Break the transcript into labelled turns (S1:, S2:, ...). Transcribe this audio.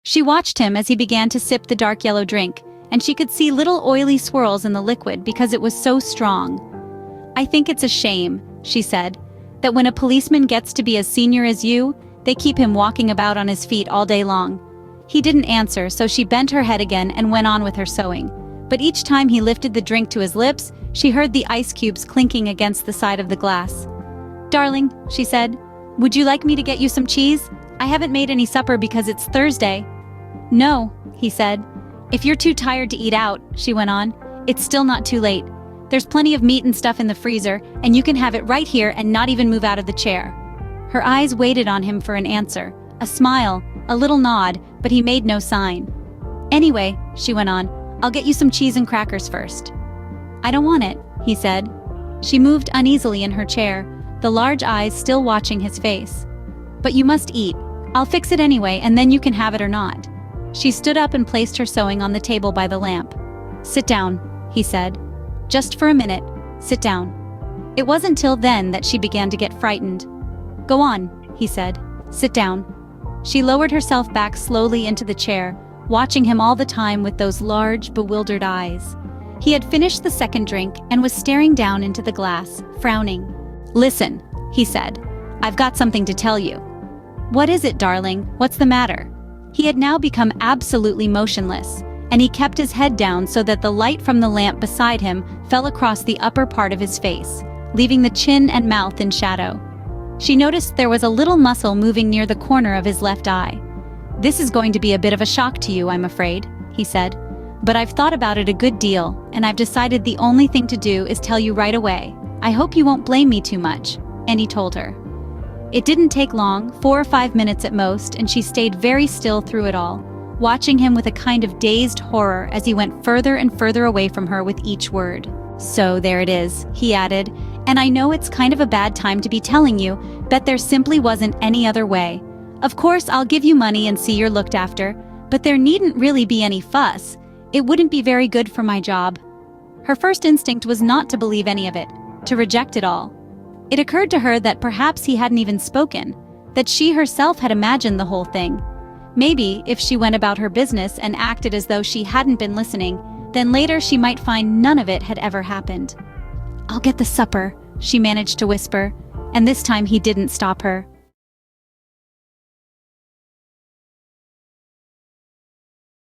S1: She watched him as he began to sip the dark yellow drink, and she could see little oily swirls in the liquid because it was so strong. "I think it's a shame," she said, "that when a policeman gets to be as senior as you, they keep him walking about on his feet all day long." He didn't answer, so she bent her head again and went on with her sewing. But each time he lifted the drink to his lips, she heard the ice cubes clinking against the side of the glass. "Darling," she said, "would you like me to get you some cheese? I haven't made any supper because it's Thursday." "No," he said. "If you're too tired to eat out," she went on, "it's still not too late. There's plenty of meat and stuff in the freezer, and you can have it right here and not even move out of the chair." Her eyes waited on him for an answer, a smile, a little nod, but he made no sign. "Anyway," she went on, "I'll get you some cheese and crackers first." "I don't want it," he said. She moved uneasily in her chair, the large eyes still watching his face. "But you must eat. I'll fix it anyway, and then you can have it or not." She stood up and placed her sewing on the table by the lamp. "Sit down," he said. "Just for a minute, sit down." It wasn't till then that she began to get frightened. "Go on," he said. "Sit down." She lowered herself back slowly into the chair, watching him all the time with those large, bewildered eyes. He had finished the second drink and was staring down into the glass, frowning. "Listen," he said. "I've got something to tell you." "What is it, darling? What's the matter?" He had now become absolutely motionless, and he kept his head down so that the light from the lamp beside him fell across the upper part of his face, leaving the chin and mouth in shadow. She noticed there was a little muscle moving near the corner of his left eye. "This is going to be a bit of a shock to you, I'm afraid," he said. "But I've thought about it a good deal, and I've decided the only thing to do is tell you right away. I hope you won't blame me too much," and he told her. It didn't take long, 4 or 5 minutes at most, and she stayed very still through it all, watching him with a kind of dazed horror as he went further and further away from her with each word. "So there it is," he added, "and I know it's kind of a bad time to be telling you, but there simply wasn't any other way. Of course, I'll give you money and see you're looked after, but there needn't really be any fuss. It wouldn't be very good for my job." Her first instinct was not to believe any of it, to reject it all. It occurred to her that perhaps he hadn't even spoken, that she herself had imagined the whole thing. Maybe, if she went about her business and acted as though she hadn't been listening, then later she might find none of it had ever happened. "I'll get the supper," she managed to whisper, and this time he didn't stop her.